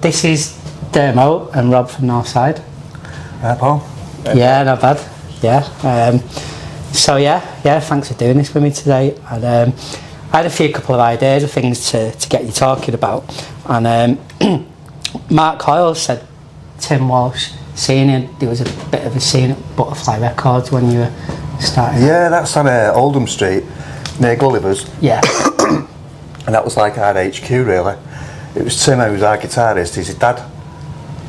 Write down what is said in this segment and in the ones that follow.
This is Dermo and Rob from Northside. Hi, Paul. Yeah, not bad. Yeah. So thanks for doing this with me today. And I had a couple of ideas of things to get you talking about. And Mark Coyle said Tim Walsh senior, there was a bit of a scene at Butterfly Records when you were starting. Yeah, that's on Oldham Street near Gulliver's. Yeah. And that was like our HQ really. It was Tim who was our guitarist. His dad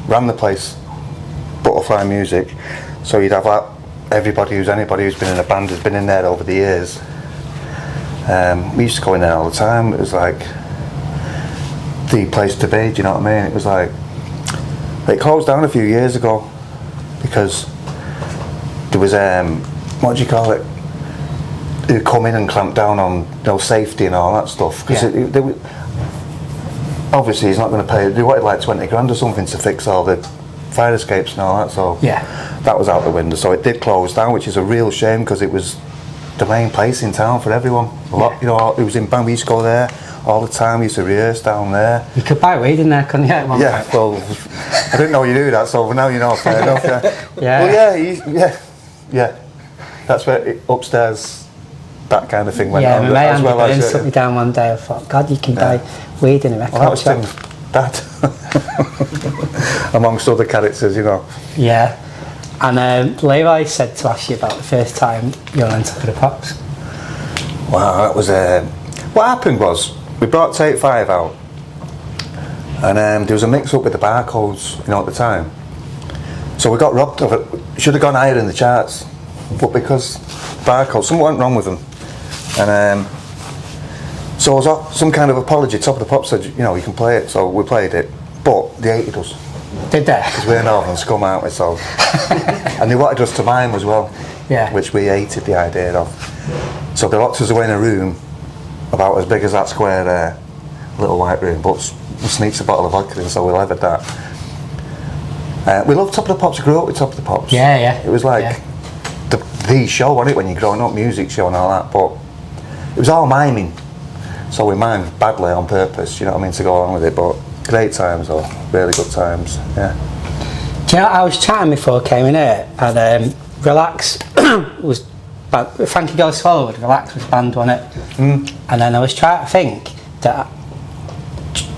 ran the place, Butterfly Music. So you'd have like anybody who's been in a band has been in there over the years. We used to go in there all the time. It was like the place to be, do you know what I mean? It was like, it closed down a few years ago because there was what do you call it? Who come in and clamp down on safety and all that stuff. Because obviously he's not going to pay. They wanted like 20 grand or something to fix all the fire escapes and all that. So that was out the window. So it did close down, which is a real shame because it was the main place in town for everyone. A lot, it was in band. We used to go there all the time. We used to rehearse down there. You could buy weed in there, couldn't you? Well, I didn't know you do that, so now you know. Fair enough. Yeah. That's where upstairs. That kind of thing went on. My mate Andy took me down one day. I thought, God, you can buy weed in a record shop. That amongst other characters, Yeah. And Levi said to ask you about the first time you went to the Pops. Wow, that was what happened was we brought Take 5 out, and there was a mix-up with the barcodes, at the time. So we got robbed of it. Should have gone higher in the charts, but because barcodes, something went wrong with them. And so it was some kind of apology. Top of the Pops said, you can play it. So we played it, but they hated us. Did they? Because we're Northern scum, aren't we? So, and they wanted us to mime as well. Yeah. Which we hated the idea of. So they locked us away in a room about as big as that square little white room, but sneaks a bottle of vodka in, so we levered that. We loved Top of the Pops. I grew up with Top of the Pops. Yeah. It was like the show, wasn't it, when you're growing up, music show and all that, but it was all miming. So we mimed badly on purpose, to go along with it, but great times though, really good times, yeah. Do you know, I was chatting before I came in here, and Relax was, Frankie Goes Forward, Relax was banned, wasn't it? Mm. And then I was trying to think that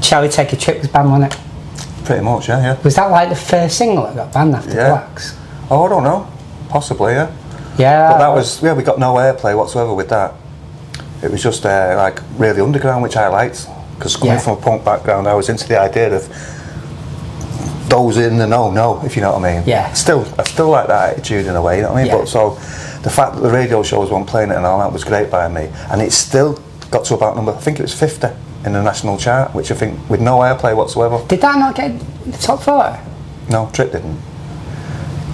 Shall We Take a Trip was banned, wasn't it? Pretty much, yeah. Was that like the first single that got banned after Relax? Oh, I don't know, possibly, yeah. Yeah. But that was, we got no airplay whatsoever with that. It was just like really underground, which I liked, because coming from a punk background, I was into the idea of those in the no, if you know what I mean. Yeah. I still like that attitude in a way, you know what I mean? Yeah. But so the fact that the radio shows weren't playing it and all that was great by me, and it still got to about I think it was 50 in the national chart, which I think with no airplay whatsoever. Did that not get the top 4? No, Trip didn't.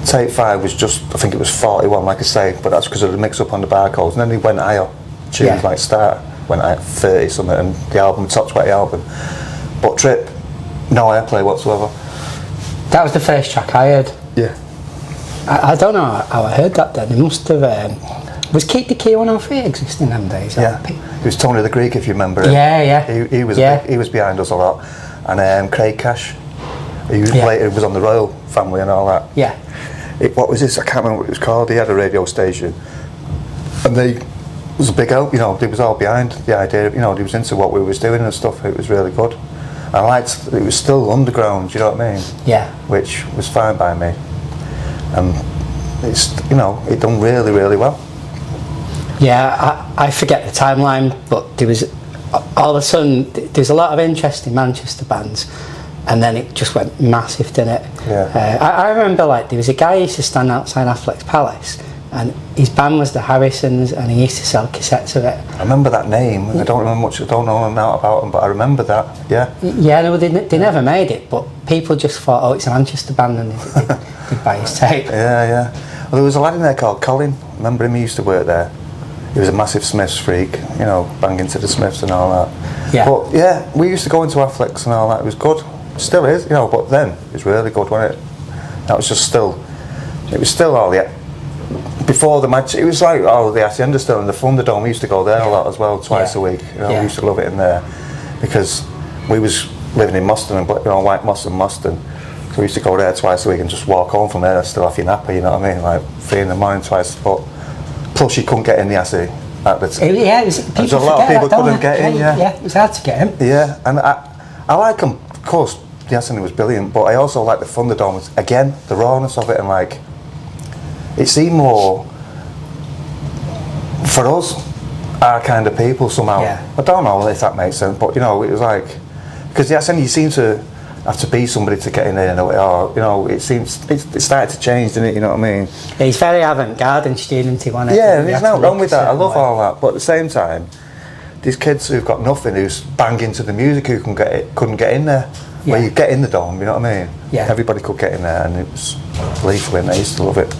Take 5 was just, I think it was 41, like I say, but that's because of the mix-up on the barcodes, and then he went higher. Tunes like Start went at 30 something, and the album, top 20 album. But Trip, no airplay whatsoever. That was the first track I heard. Yeah. I don't know how I heard that then. It must have. Was Keep the Key 103 existing them days? Yeah. It was Tony the Greek, if you remember it. Yeah. He was behind us a lot. And Craig Cash, he was on the Royal Family and all that. Yeah. What was this? I can't remember what it was called. He had a radio station, and it was a big help. They was all behind the idea. He was into what we was doing and stuff. It was really good. I liked. It was still underground. You know what I mean? Yeah. Which was fine by me. And it's it done really, really well. Yeah, I forget the timeline, but there was all of a sudden there's a lot of interest in Manchester bands. And then it just went massive, didn't it? Yeah. I remember there was a guy who used to stand outside Afflecks Palace, and his band was the Harrisons, and he used to sell cassettes of it. I remember that name. I don't remember much. I don't know about them, but I remember that. Yeah. Yeah, no, they never made it, but people just thought, oh, it's a Manchester band, and they'd buy his tape. Yeah. Well, there was a lad in there called Colin. Remember him? He used to work there. He was a massive Smiths freak, banging to the Smiths and all that. Yeah. But yeah, we used to go into Afflecks and all that. It was good. Still is, but then it was really good, wasn't it? That was just it was still all before the match. It was like the Hacienda still, and the Thunderdome. We used to go there a lot as well, twice a week. We used to love it in there because we was living in Moston, and like Moston. So we used to go there twice a week and just walk home from there, still off your napper, you know what I mean? Like 3 in the morning twice. But plus you couldn't get in the Assy at the time. Yeah, there's a lot of people couldn't get in. Yeah, it was hard to get in. Yeah, and I like them. Of course, the Assy was brilliant, but I also like the Thunderdome. Again, the rawness of it, and like it seemed more for us, our kind of people somehow. Yeah. I don't know if that makes sense, but you know, it was like because the Assy, you seem to have to be somebody to get in there, or you know, it seems it started to change, didn't it? You know what I mean? He's very avant-garde and studenty, wasn't it? Yeah, there's nothing wrong with that. I love all that, but at the same time, these kids who've got nothing, who's banging to the music, who couldn't get in there. Yeah. Where you get in the dome, you know what I mean? Yeah. Everybody could get in there, and it was lethal, and I used to love it.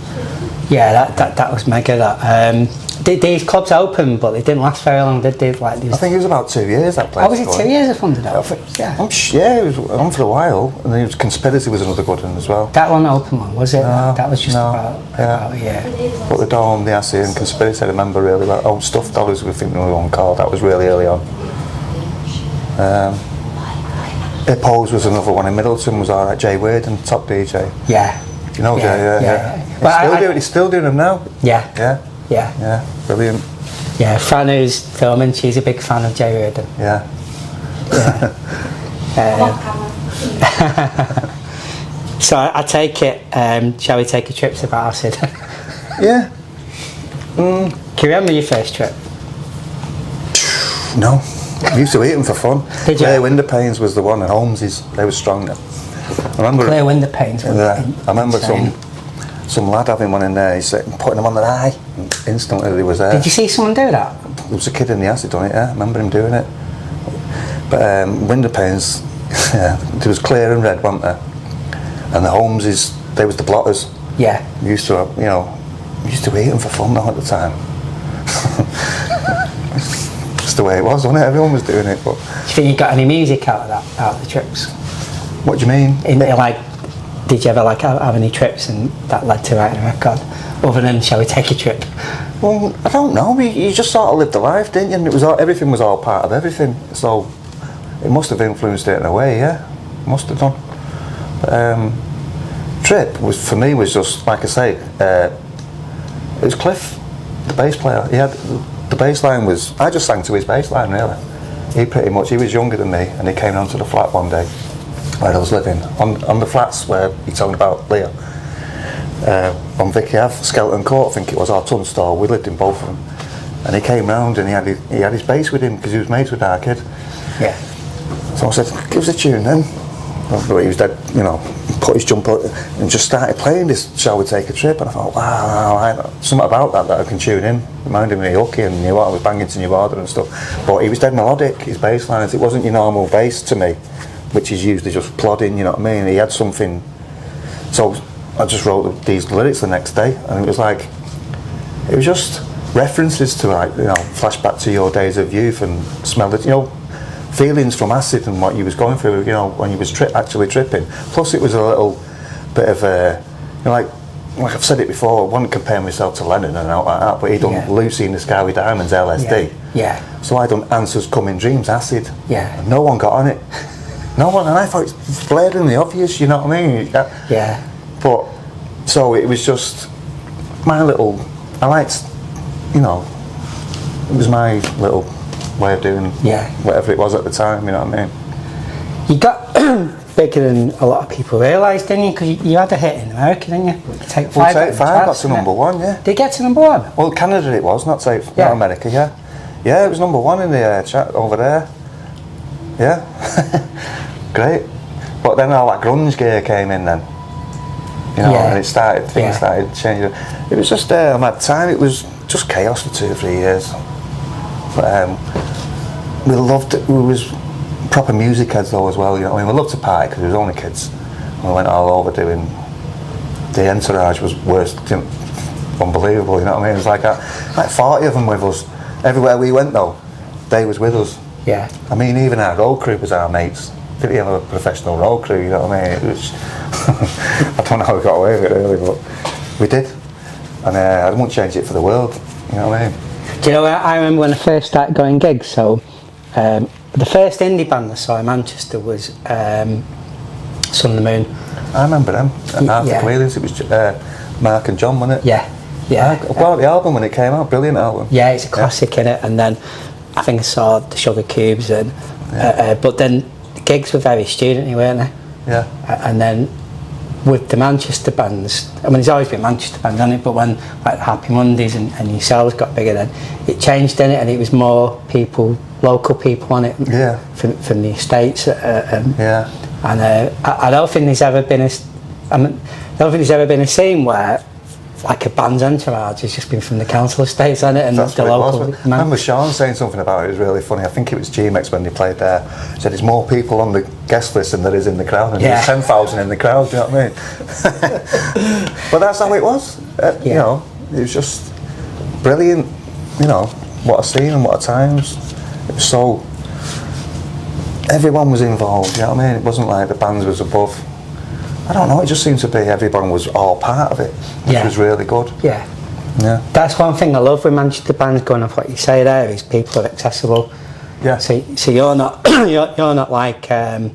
Yeah, that was mega. That these clubs opened, but they didn't last very long, did they? Like, I think it was about 2 years that place. Oh, was it 2 years of Thunderdome? Yeah. Yeah, it was on for a while, and then Conspiracy was another good one as well. That one open one, was it? No, that was just about a year. But the Dome, the Assy, and Conspiracy, I remember really well. Oh, Stuffed Dollars, we think we were one called. That was really early on. Hippos was another one in Middleton, was alright. Jay Weirden, top DJ. Yeah. You know Jay, yeah. He's still doing them now. Yeah. Yeah, brilliant. Yeah, Fran who's filming, she's a big fan of Jay Weirden. Yeah. So I take it, shall we take a trip to Barcid? Yeah. Can you remember your first trip? No. I used to eat them for fun. Did you? Clear Window Panes was the one, and Holmes's, they were strong then. I remember. Clear Window Panes. Yeah. I remember some lad having one in there, he's putting them on their eye, and instantly he was there. Did you see someone do that? There was a kid in the Assy done it, yeah. I remember him doing it. But window panes, yeah, there was clear and red, weren't there? And the Holmeses, they was the blotters. Yeah. We used to, we used to eat them for fun though at the time. Just the way it was, wasn't it? Everyone was doing it. But do you think you got any music out of that, out of the trips? What do you mean? Did you ever have any trips and that led to writing a record? Other than shall we take a trip? Well, I don't know. You just sort of lived the life, didn't you? And everything was all part of everything. So it must have influenced it in a way, yeah. Must have done. Trip was for me was just like I say. It was Cliff, the bass player. He had the bass line was. I just sang to his bass line really. He was younger than me, and he came down to the flat one day where I was living on the flats where you're talking about Leo. On Vicky Ave, Skeleton Court, I think it was, our Tunstall. We lived in both of them, and he came round and he had his bass with him because he was mates with our kid. Yeah. So I said, "Give us a tune then." But he was dead, put his jumper and just started playing this "Shall We Take a Trip," and I thought, wow, something about that I can tune in. Reminded me of Hooky and New Order, I was banging to New Order and stuff. But he was dead melodic, his bass lines. It wasn't your normal bass to me, which is usually just plodding, you know what I mean? He had something. So I just wrote these lyrics the next day, and it was just references to flashback to your days of youth and smell it, feelings from acid and what you was going through, when you was actually tripping. Plus it was a little bit of a, like I've said it before, I wouldn't compare myself to Lennon and out like that, but he done Lucy in the Sky with Diamonds, LSD. Yeah. So I done Answers Come in Dreams, acid. Yeah. And no one got on it. No one, and I thought it's blaringly obvious, you know what I mean? Yeah. But, so it was just my little, I liked, it was my little way of doing whatever it was at the time, you know what I mean? You got bigger than a lot of people realised, didn't you? Because you had a hit in America, didn't you? Take Five got to number one, yeah. Did it get to number one? Well, Canada it was, not America, yeah. Yeah, it was number one in the chat over there. Yeah. Great. But then all that grunge gear came in then. And things started changing. It was just at that time, it was just chaos for 2 or 3 years. But we loved it. We was proper music heads though as well, we loved to party because we was only kids. We went all over doing, the entourage was worse, unbelievable, you know what I mean? It was like 40 of them with us. Everywhere we went though, they was with us. Yeah. I mean, even our road crew was our mates. Didn't have a professional road crew, you know what I mean? It was I don't know how we got away with it really, but we did. And I wouldn't change it for the world, you know what I mean? Do you know, I remember when I first started going gigs, so the first indie band I saw in Manchester was Sun the Moon. I remember them. Arthur Wheelers, it was Mark and John, wasn't it? Yeah. Well, the album when it came out, brilliant album. Yeah, it's a classic, innit? And then I think I saw the Sugar Cubes, and but then the gigs were very studenty, weren't they? Yeah. And then with the Manchester bands, I mean, it's always been Manchester bands, hasn't it? But when like Happy Mondays and yourselves got bigger, then it changed, didn't it? And it was more people, local people on it. Yeah. From the estates. Yeah. And I don't think there's ever been a scene where like a band's entourage has just been from the council estates, hasn't it? And that's the what local. it was. I remember Sean saying something about it. It was really funny. I think it was G-Mex when they played there. He said there's more people on the guest list than there is in the crowd, and there's 10,000 in the crowd. Do you know what I mean? But that's how it was. You know, it was just brilliant. You know, what a scene and what a times. It was so. Everyone was involved. You know what I mean? It wasn't like the bands was above. I don't know, it just seemed to be everyone was all part of it, which was really good. Yeah. That's one thing I love with Manchester bands, going off what you say there, is people are accessible. Yeah. So you're not you're not like I'm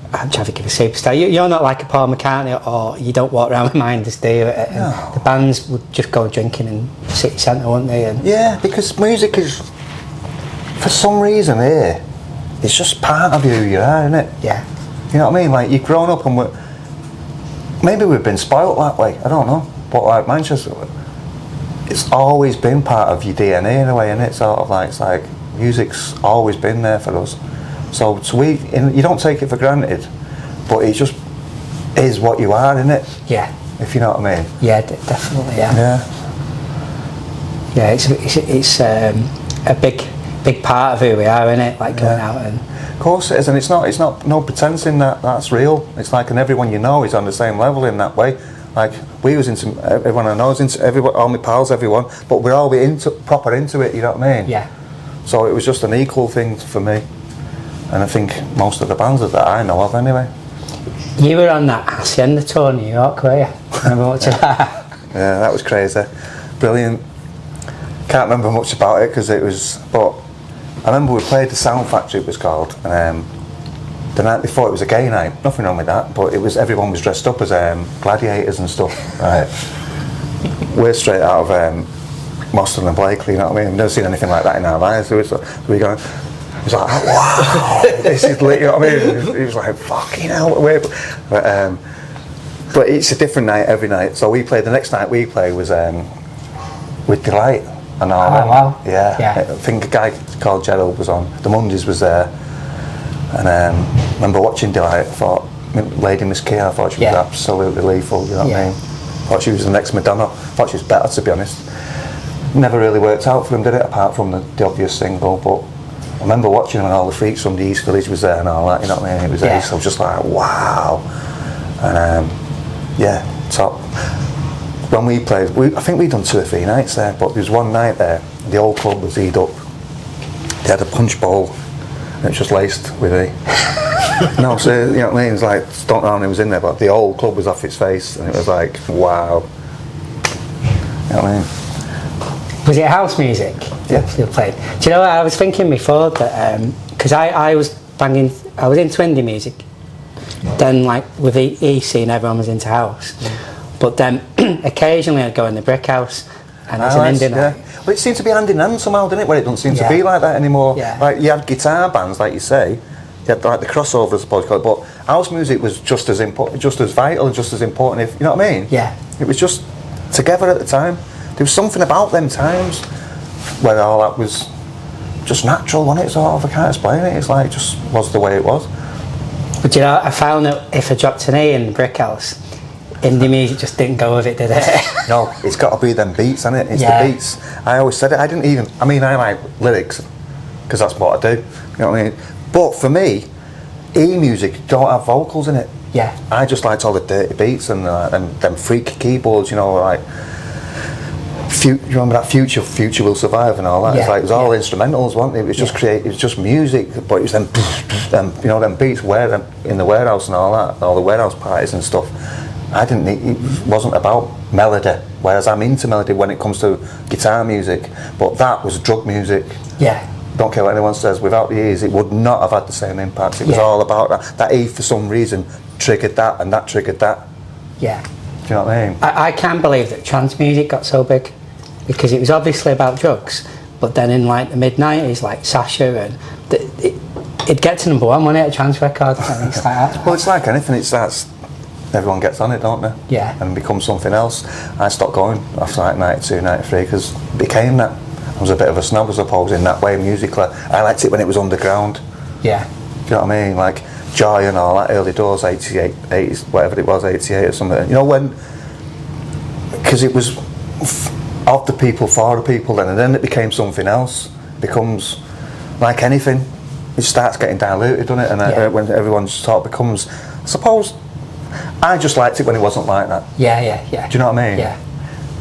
trying to think of a superstar. You're not like a Paul McCartney, or you don't walk around with Minders, do you? No. The bands would just go drinking in city centre, wouldn't they? And yeah, because music is, for some reason here, it's just part of who you are, isn't it? Yeah. You know what I mean? Like, you've grown up and maybe we've been spoilt that way, I don't know. But like Manchester, it's always been part of your DNA in a way, and it's sort of like, it's like music's always been there for us. So you don't take it for granted, but it just is what you are, isn't it? Yeah. If you know what I mean. Yeah, definitely. Yeah. Yeah. Yeah, it's a big part of who we are, isn't it? Like going out and. Of course it is, and it's not no pretense in that's real. It's like, and everyone you know is on the same level in that way. Like, we was into, everyone I know is into, everyone, all my pals, everyone, but we're all proper into it, you know what I mean? Yeah. So it was just an equal thing for me, and I think most of the bands that I know of anyway. You were on that Hacienda tour in New York, were you? Remember much of that? Yeah, that was crazy. Brilliant. Can't remember much about it because it was, but I remember we played the Sound Factory, it was called, and the night before it was a gay night. Nothing wrong with that, but everyone was dressed up as gladiators and stuff. Right. We're straight out of Moston and Blakely, you know what I mean? We've never seen anything like that in our lives. So we going, it was like, wow, this is lit, you know what I mean? It was like, fucking hell, but it's a different night every night. So we played, the next night we played was with Deee-Lite. And all that. Wow. Yeah. I think a guy called Gerald was on. The Mondays was there. And I remember watching Deee-Lite, I thought, Lady Miss Key, I thought she was absolutely lethal, you know what I mean? I thought she was the next Madonna. I thought she was better, to be honest. Never really worked out for them, did it? Apart from the obvious single, but I remember watching them, and all the freaks from the East Village was there and all that, you know what I mean? It was ace, so I was just like, wow. And top. When we played, I think we'd done 2 or 3 nights there, but there was one night there, the old club was E'd up. They had a punch bowl, and it was just laced with no, so, you know what I mean? It's like, don't know how it was in there, but the old club was off its face, and it was like, wow. You know what I mean? Was it house music? Yeah. You played? Do you know what I was thinking before? That because I was into indie music, then like with EC and everyone was into house. But then occasionally I'd go in the Brick House, and it's an indie night. Well, it seemed to be hand in hand somehow, didn't it? Where it doesn't seem to be like that anymore. Yeah. Like, you had guitar bands, like you say, you had like the crossover, I suppose, but house music was just as important, just as vital, and just as important. If you know what I mean? Yeah. It was just together at the time. There was something about them times where all that was just natural, wasn't it? Sort of, I can't explain it. It's like, it just was the way it was. But you know, I found that if I dropped an E in the Brick House, indie music just didn't go with it, did it? No, it's got to be them beats, isn't it? It's the beats. I always said it. I like lyrics, because that's what I do. You know what I mean? But for me, E-music don't have vocals in it. Yeah. I just liked all the dirty beats and them freak keyboards, you know, like, you remember that Future Will Survive and all that? Yeah. It's like, it was all instrumentals, wasn't it? It was just it was just music, but it was them you know, them beats in the warehouse and all that, all the warehouse parties and stuff. It wasn't about melody, whereas I'm into melody when it comes to guitar music, but that was drug music. Yeah. don't care what anyone says, without the E's, it would not have had the same impact. It was all about that. That E, for some reason, triggered that, and that triggered that. Yeah. Do you know what I mean? I can't believe that trance music got so big, because it was obviously about drugs, but then in like the mid-90s, like Sasha, and it'd get to number one, wouldn't it, a trance record, and it's like that. Well, it's like anything, it starts, everyone gets on it, don't they? Yeah. And becomes something else. I stopped going after like 92, 93, because it became that. I was a bit of a snob, I suppose, in that way, musically. I liked it when it was underground. Yeah. Do you know what I mean? Like Joy and all that, early doors, 88, 80s, whatever it was, 88 or something. You know, when, because it was of the people, for the people then, and then it became something else. It becomes like anything, it starts getting diluted, doesn't it? And when everyone sort of becomes, I suppose, I just liked it when it wasn't like that. Yeah. Do you know what I mean? Yeah.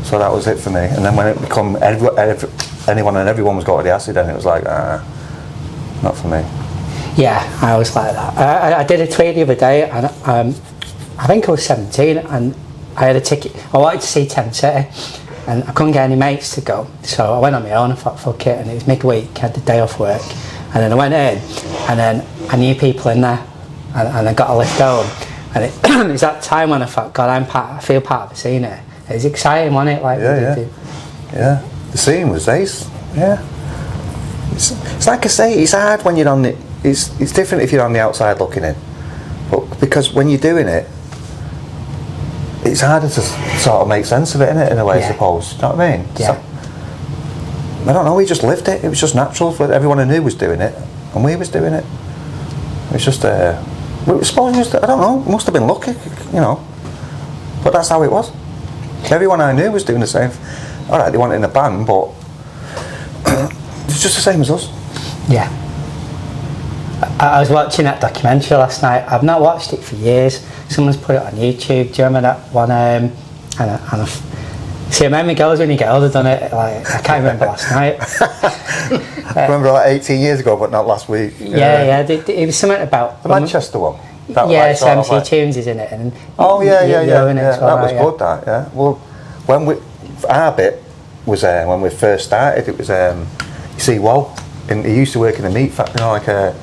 So that was it for me. And then when it become anyone and everyone was going to the acid, then it was like, not for me. Yeah, I was like that. I did a tweet the other day, and I think I was 17, and I had a ticket. I wanted to see 10 City, and I couldn't get any mates to go, so I went on my own and thought, fuck it, and it was midweek, I had the day off work, and then I went in, and then I knew people in there, and I got a lift home, and it was that time when I thought, God, I feel part of the scene here. It was exciting, wasn't it? Like, yeah. The scene was ace. Yeah. It's like I say, it's hard when you're on it. It's different if you're on the outside looking in, but because when you're doing it, it's harder to sort of make sense of it, innit, in a way, I suppose. Do you know what I mean? Yeah. So, I don't know, we just lived it. It was just natural for everyone I knew was doing it, and we was doing it. It was just, I don't know, it must have been lucky, you know, but that's how it was. Everyone I knew was doing the same. All right, they weren't in a band, but it's just the same as us. Yeah. I was watching that documentary last night. I've not watched it for years. Someone's put it on YouTube. Do you remember that one? See, I remember girls when you get older, done it. Like, I can't remember last night. I remember like 18 years ago, but not last week. Yeah. It was something about the Madchester one. So MC Tunes is in it. And that was good. That, yeah. Well, when our bit was when we first started, it was you see, he used to work in a meat factory, you know, like a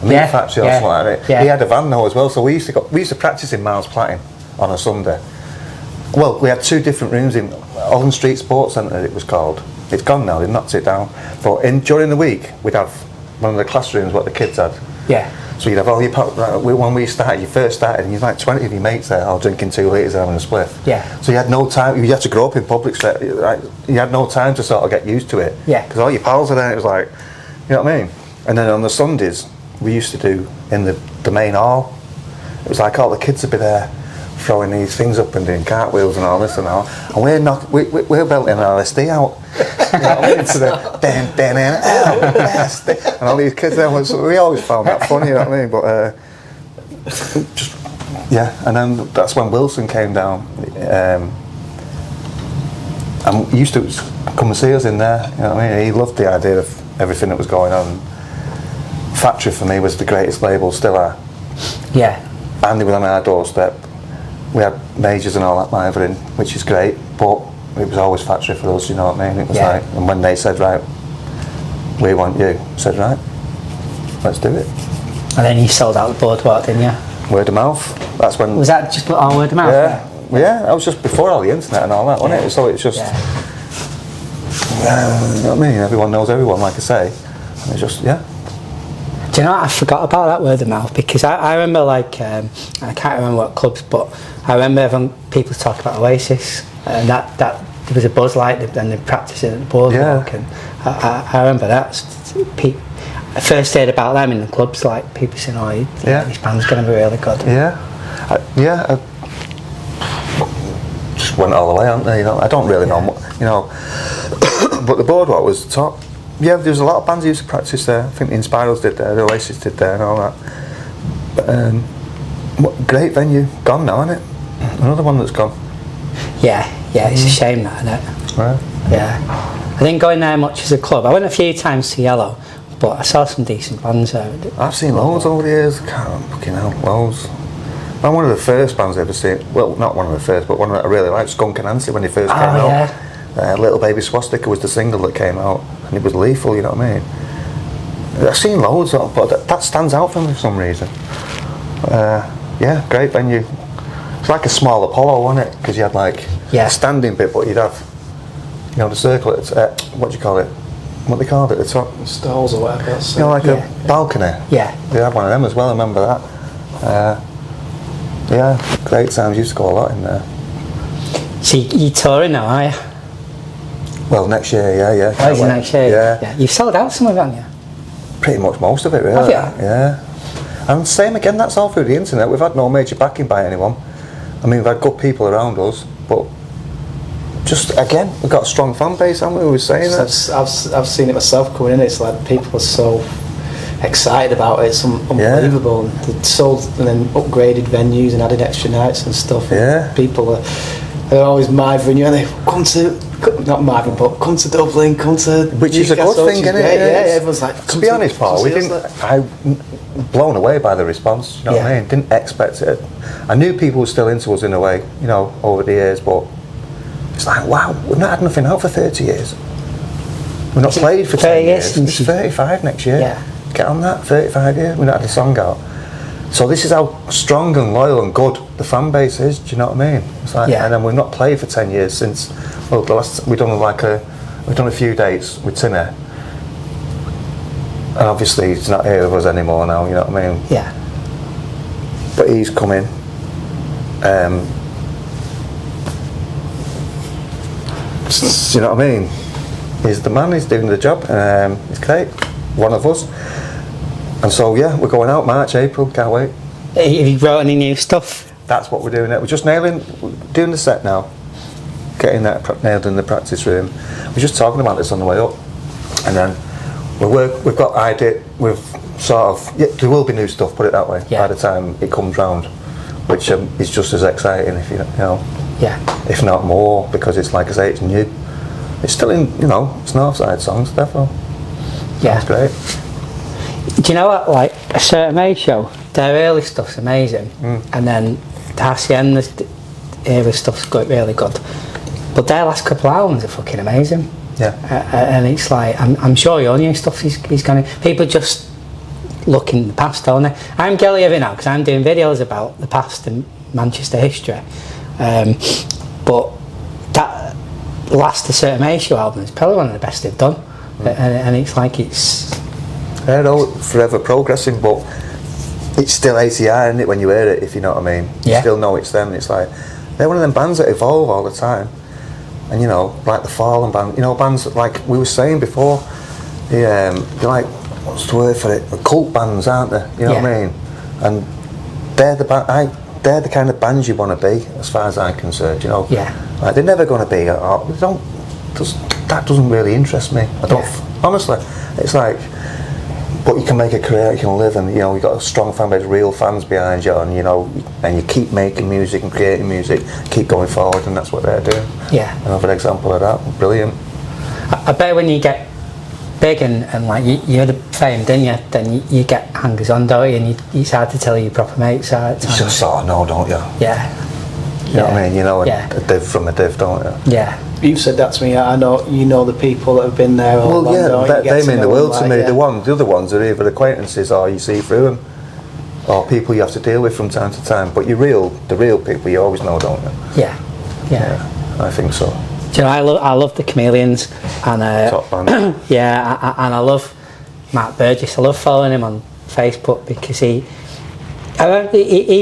meat factory or something like that. Yeah. He had a van though as well, so we used to practice in Miles Platting on a Sunday. Well, we had two different rooms in Holland Street Sports Centre, it was called. It's gone now, they knocked it down. But during the week, we'd have one of the classrooms what the kids had. Yeah. So you'd have all your, when we started, you first started, and you'd like 20 of your mates there, all drinking 2 litres and having a spliff. Yeah. So you had no time, you had to grow up in public, right? You had no time to sort of get used to it. Yeah. Because all your pals are there, it was like, you know what I mean? And then on the Sundays, we used to do in the main hall. It was like all the kids would be there, throwing these things up and doing cartwheels and all this and all. And we're belting LSD out. You know what I mean? To the and all these kids there. So we always found that funny, you know what I mean? But and then that's when Wilson came down. And he used to come and see us in there. You know what I mean? He loved the idea of everything that was going on. Factory for me was the greatest label, still are. Yeah. And they were on our doorstep. We had majors and all that live in, which is great, but it was always Factory for us, you know what I mean? It was like, and when they said, right, we want you, I said, right, let's do it. And then you sold out the Boardwalk, didn't you? Word of mouth. That's when. Was that just all word of mouth? Yeah, that was just before all the internet and all that, wasn't it? So it's just, you know what I mean? Everyone knows everyone, like I say. And it's just, Do you know what? I forgot about that word of mouth, because I remember, like, I can't remember what clubs, but I remember people talk about Oasis, and that there was a buzz like, and they practiced it at the Boardwalk, and I remember that. I first heard about them in the clubs, like people saying, "Oh, this band's going to be really good." I just went all the way, aren't they? You know, I don't really know, you know, but the Boardwalk was top. Yeah, there was a lot of bands who used to practice there. I think the Inspirals did there, the Oasis did there and all that. But, what great venue. Gone now, isn't it? Another one that's gone. Yeah, it's a shame that, isn't it? Right. Yeah. I didn't go in there much as a club. I went a few times to Yellow, but I saw some decent bands there. I've seen loads over the years. I can't fucking hell, loads. And one of the first bands I ever seen, well, not one of the first, but one that I really liked, Skunk and Nancy, when they first came out. Little Baby Swastika was the single that came out, and it was lethal, you know what I mean? I've seen loads of, but that stands out for me for some reason. Yeah, great venue. It's like a small Apollo, wasn't it? Because you had like a standing bit, but you'd have, you know, the circle. What do you call it? What they called it? The top stalls or whatever. You know, like a balcony. Yeah. They had one of them as well. I remember that. Yeah, great times. Used to go a lot in there. So you're touring now, are you? Well, next year, yeah. Oh, is it next year? Yeah. You've sold out some of it, haven't you? Pretty much most of it, really. Have you? Yeah. And same again, that's all through the internet. We've had no major backing by anyone. I mean, we've had good people around us, but just, again, we've got a strong fan base, haven't we? We were saying that. I've seen it myself coming in. It's like people are so excited about it. It's unbelievable. And they've sold and then upgraded venues and added extra nights and stuff. Yeah. People are always mithering you, and they come to, not mithering, but come to Dublin, come to... Which is a good thing, isn't it? Yeah, everyone's like... To be honest, Paul, I'm blown away by the response, you know what I mean? Didn't expect it. I knew people were still into us in a way, you know, over the years, but it's like, wow, we've not had nothing out for 30 years. We've not played for 10 years. It's 35 next year. Yeah. Get on that, 35 years, we've not had a song out. So this is how strong and loyal and good the fan base is, do you know what I mean? It's like, and then we've not played for 10 years since, well, the last, we've done a few dates with Timmy. And obviously he's not here with us anymore now, you know what I mean? Yeah. But he's coming. You know what I mean? He's the man, he's doing the job. He's great, one of us. And so yeah, we're going out March, April, can't wait. Have you wrote any new stuff? That's what we're doing. We're just doing the set now. Getting that nailed in the practice room. We're just talking about this on the way up. And then we've got idea, we've sort of, there will be new stuff, put it that way, by the time it comes round. Which is just as exciting, if you know. Yeah. If not more, because it's like I say, it's new. It's still in, you know, it's Northside songs, therefore. Yeah. That's great. Do you know what, like, a certain age show, their early stuff's amazing, and then the Hacienda's era stuff's really good. But their last couple of albums are fucking amazing. Yeah. And it's like, I'm sure your new stuff is going to, people just look in the past, don't they? I'm guilty of it now, because I'm doing videos about the past and Manchester history. But that last A Certain Age Show album is probably one of the best they've done. And it's like I know, forever progressing, but it's still ACR, isn't it, when you hear it, if you know what I mean? You still know it's them. It's like, they're one of them bands that evolve all the time. And you know, like the Fallen band, you know, bands that, like we were saying before, they're like, what's the word for it? Cult bands, aren't they? You know what I mean? And they're the kind of bands you want to be, as far as I'm concerned, you know? Yeah. Like, they're never going to be, that doesn't really interest me. I don't, honestly. It's like, but you can make a career, you can live, and you know, you've got a strong fan base, real fans behind you, and you know, and you keep making music and creating music, keep going forward, and that's what they're doing. Yeah. Another example of that, brilliant. I bet when you get big and like you're the fame, didn't you? Then you get hangers on, don't you? And it's hard to tell your proper mates. You just sort of know, don't you? Yeah. You know what I mean? You know a div from a div, don't you? Yeah. You've said that to me. I know you know the people that have been there. All well, yeah, they mean the world to me. The other ones are either acquaintances or you see through them, or people you have to deal with from time to time. But the real people you always know, don't you? Yeah. I think so. Do you know, I love the Chameleons, and top band. and I love Matt Burgess. I love following him on Facebook because he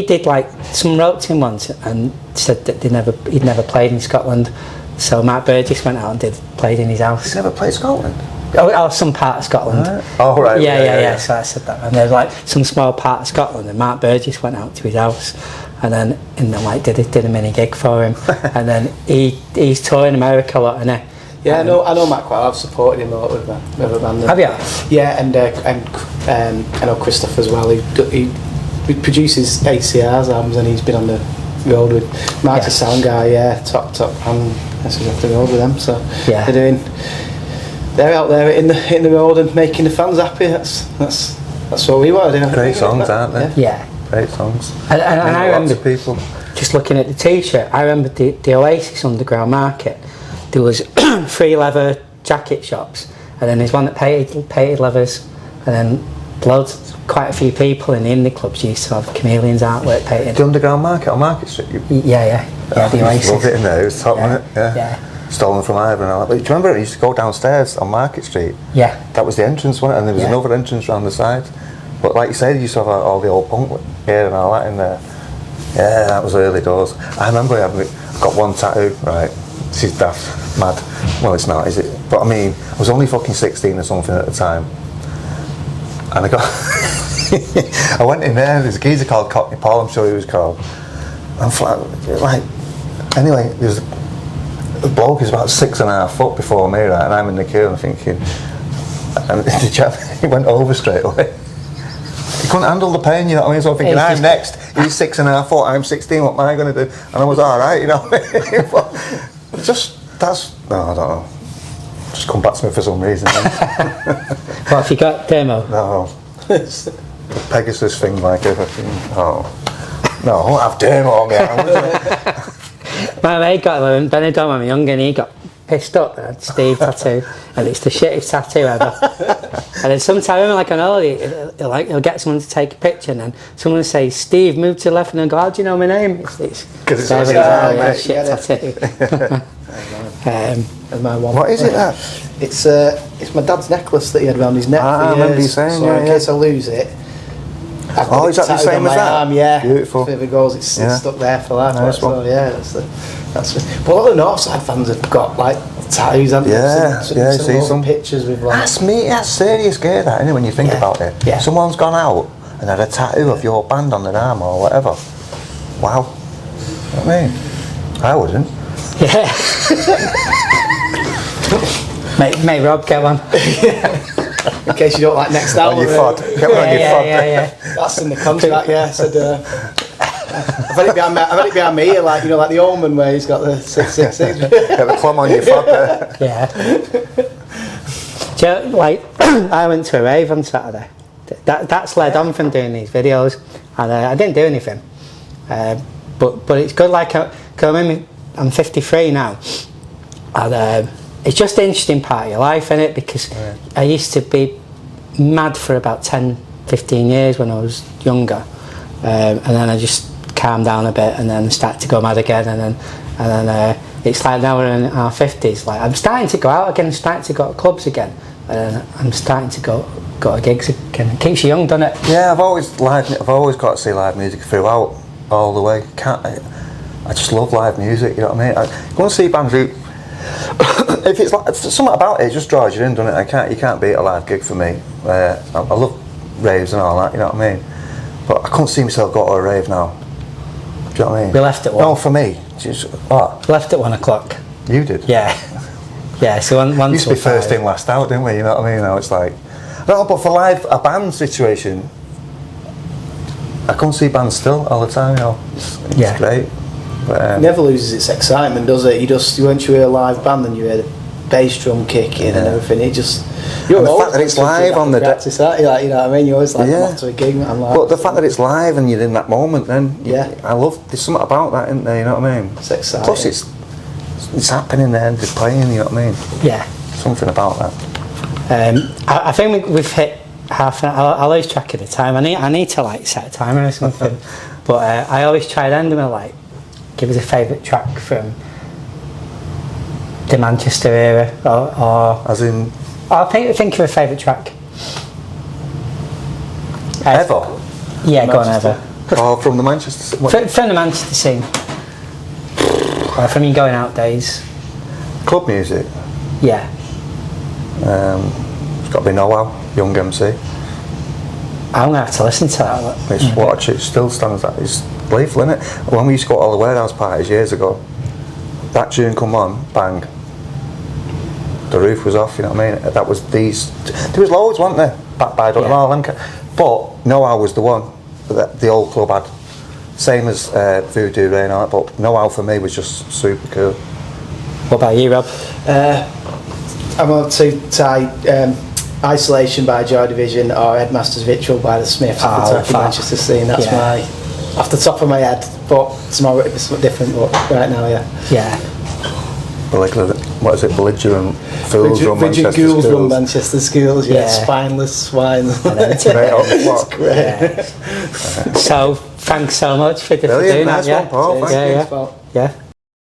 did like someone wrote to him once and said that he'd never played in Scotland. So Matt Burgess went out and played in his house. He's never played Scotland? Oh, some part of Scotland. Right. Oh, right. Yeah. So I said that. And there's like some small part of Scotland, and Matt Burgess went out to his house and then did a mini gig for him. And then he's touring America a lot, isn't he? Yeah, I know Matt quite well. I've supported him a lot with a band. Have you? Yeah, and I know Christoph as well. He produces ACR's albums, and he's been on the road with Mark's a sound guy. Top and that's off the road with them. So they're out there in the road and making the fans happy. That's what we want to do. Great songs, aren't they? Yeah. Great songs. And I remember people just looking at the T-shirt. I remember the Oasis Underground Market. There was 3 leather jacket shops, and then there's one that painted leathers, And then quite a few people in the indie clubs used to have chameleons artwork painted. The Underground Market on Market Street? Yeah, the I Oasis. love it in there, it was top, wasn't it? Yeah. Stolen from Ivor and all that. But do you remember it used to go downstairs on Market Street? Yeah. That was the entrance, wasn't it? And there was another entrance round the side. But like you said, you used to have all the old punk gear and all that in there. Yeah, that was early doors. I remember I got one tattoo, right? This is daft, mad. Well, it's not, is it? But I mean, I was only fucking 16 or something at the time. And I got... I went in there, there's a geezer called Cockney Paul, I'm sure he was called. I'm flat, like... Anyway, there's a bloke who's about 6.5 foot before me, right? And I'm in the queue and I'm thinking... And the chap, he went over straight away. He couldn't handle the pain, you know what I mean? So I'm thinking, I'm next. He's 6.5 foot, I'm 16, what am I going to do? And I was alright, you know what I mean? But just, that's... No, I don't know. Just come back to me for some reason. What have you got, Dermo? No. The Pegasus thing, like everything. Oh. No, I won't have Dermo on me. My mate got one, Benidorm when I was young, and he got pissed up and had Steve tattoo, and it's the shittest tattoo ever. And then sometimes, like on holiday, he'll get someone to take a picture, and then someone will say, "Steve, move to the left," and I'll go, "How do you know my name?" It's David, shit tattoo. And my one. What is it that? It's my dad's necklace that he had around his neck for years. I remember you saying, so in case I lose it, I've got is that the tattooed same on as my that? arm, yeah. Beautiful. If it goes, it's stuck there for life. Nice so one. yeah, that's it. But all the Northside fans have got like tattoos, haven't they? See some pictures with like. That's serious gear, that, isn't it, when you think about it? Yeah. Someone's gone out and had a tattoo of your band on their arm or whatever. Wow. You know what I mean? I wouldn't. Yeah. Mate, Rob, get one. In case you don't like next album. On your fod. Get one on your fod. Yeah. That's in the contract, yeah. Said, I've had it behind me, like like the Omen where he's got the 666. Get the plum on your fod there. Yeah. Do you know, like, I went to a rave on Saturday. That's led on from doing these videos, and I didn't do anything. But it's good, like, I'm 53 now, and it's just an interesting part of your life, isn't it? Because I used to be mad for about 10-15 years when I was younger, and then I just calmed down a bit, and then started to go mad again, and then it's like now we're in our 50s. Like, I'm starting to go out again, starting to go to clubs again, and I'm starting to go to gigs again. It keeps you young, doesn't it? Yeah, I've always got to see live music throughout, all the way. I just love live music, you know what I mean? I go and see bands who, if it's like something about it, just draws you in, doesn't it? You can't beat a live gig for me. I love raves and all that, you know what I mean? But I couldn't see myself go to a rave now. Do you know what I mean? We left at 1. No, for me. Just, what? Left at 1 o'clock. You did? Yeah. Yeah, so one Used to be first in, last out, didn't we? You know what I mean? Now it's like, no, but for live, a band situation, I couldn't see bands still all the time, you know. It's great. But, It never loses its excitement, does it? Once you hear a live band and you hear the bass drum kick in and everything, it just... And the fact that it's live on the practice that, you know what I mean? You always like, I'm off to a gig, I'm like... But the fact that it's live and you're in that moment, then... I love... There's something about that, isn't there, you know what I mean? It's exciting. Plus it's happening there and they're playing, you know what I mean? Yeah. Something about that. I think we've hit half an hour. I'll lose track of the time. I need to like set a timer or something. But I always try to end with like, give us a favourite track from the Manchester era, or as in, I think of a favourite track. Ever? Yeah, go on, ever. Or from the Manchester scene? From the Manchester scene. Or from your going out days. Club music? Yeah. It's got to be Noel, Young MC. I'm going to have to listen to that. It's watch, it still stands that. It's playful, isn't it? When we used to go to all the warehouse parties years ago, that tune come on, bang. The roof was off, you know what I mean? That was these... There was loads, weren't there? Back by and all them. But Noel was the one that the old club had. Same as Voodoo Rain on it, but Noel for me was just super cool. What about you, Rob? I'm on to tie Isolation by Joy Division or Headmaster's Victual by the Smiths at the top of Manchester scene. That's my, off the top of my head, but tomorrow it'll be something different, but right now, But like what is it, belligerent fools run Rigid Manchester ghouls run schools. Manchester schools, yeah, Yeah. spineless swine. Straight up, what? So thanks so much for doing Brilliant, that. nice Yeah, one, Paul, thank yeah, you. yeah, yeah.